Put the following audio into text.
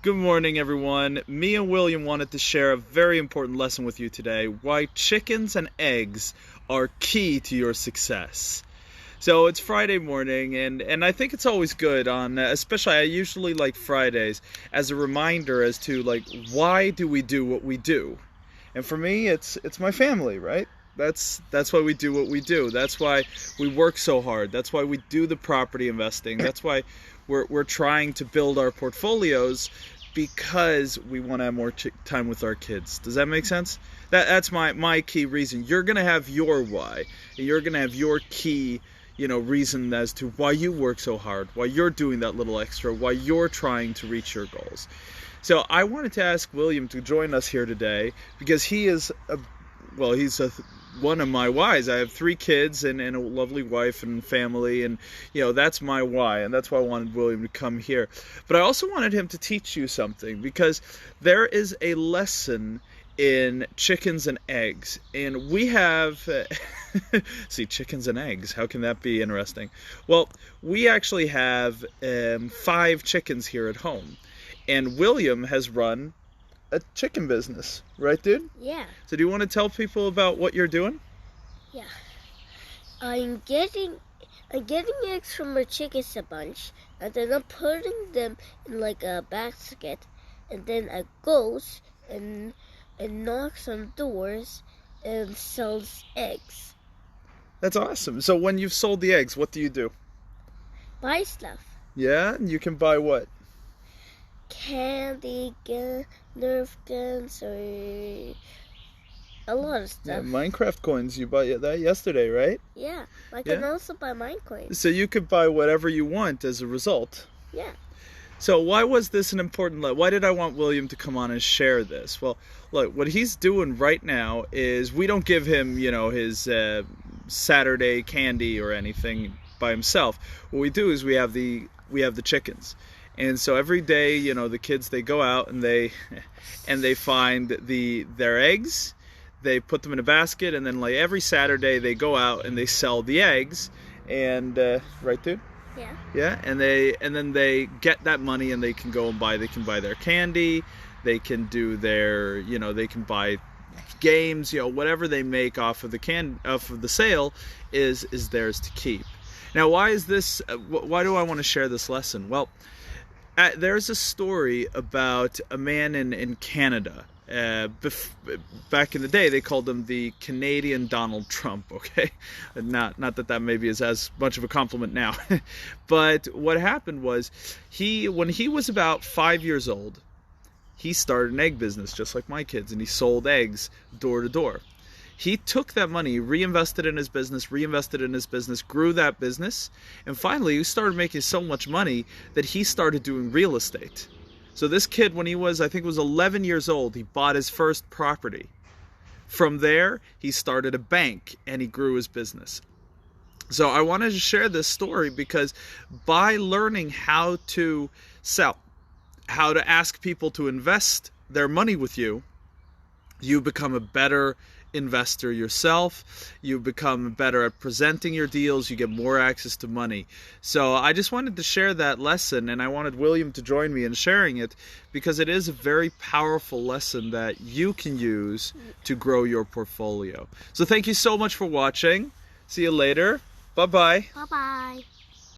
Good morning, everyone. Me and William wanted to share a very important lesson with you today: why chickens and eggs are key to your success. So it's Friday morning, and I think it's always good on, especially I usually like Fridays as a reminder as to like why do we do what we do. And for me, it's my family, right? That's why we do what we do. That's why we work so hard. That's why we do the property investing. That's why we're trying to build our portfolios, because we want to have more time with our kids. Does that make sense? That's my key reason. You're gonna have your why, and you're gonna have your key, reason as to why you work so hard, why you're doing that little extra, why you're trying to reach your goals. So I wanted to ask William to join us here today because he is one of my whys. I have 3 kids and a lovely wife and family, and that's my why, and that's why I wanted William to come here. But I also wanted him to teach you something, because there is a lesson in chickens and eggs, and we have see, chickens and eggs, how can that be interesting? Well, we actually have 5 chickens here at home, and William has run a chicken business, right, dude? Yeah. So do you want to tell people about what you're doing? Yeah. I'm getting eggs from our chickens a bunch, and then I'm putting them in like a basket, and then I goes and knocks on doors and sells eggs. That's awesome. So when you've sold the eggs, what do you do? Buy stuff. Yeah, and you can buy what? Candy, Nerf guns, or a lot of Yeah, stuff. Minecraft coins. You bought that yesterday, right? Yeah, I can also buy Minecoin. So you could buy whatever you want as a result. Yeah. So why was this an important why did I want William to come on and share this? Well, look, what he's doing right now is we don't give him, his Saturday candy or anything by himself. What we do is we have the chickens. And so every day, the kids, they go out and they find their eggs, they put them in a basket, and then like every Saturday they go out and they sell the eggs, and right, dude? Yeah. Yeah, and then they get that money and they can go and buy their candy, they can do their, they can buy games, whatever they make off of the sale is theirs to keep. Now, why do I want to share this lesson? Well, there's a story about a man in Canada. Back in the day, they called him the Canadian Donald Trump, okay? Not that maybe is as much of a compliment now. But what happened was, when he was about 5 years old, he started an egg business, just like my kids, and he sold eggs door to door. He took that money, reinvested in his business, grew that business, and finally he started making so much money that he started doing real estate. So this kid, when he was, I think it was 11 years old, he bought his first property. From there, he started a bank and he grew his business. So I wanted to share this story because by learning how to sell, how to ask people to invest their money with you, you become a better investor yourself, you become better at presenting your deals, you get more access to money. So I just wanted to share that lesson, and I wanted William to join me in sharing it because it is a very powerful lesson that you can use to grow your portfolio. So thank you so much for watching. See you later. Bye-bye. Bye-bye.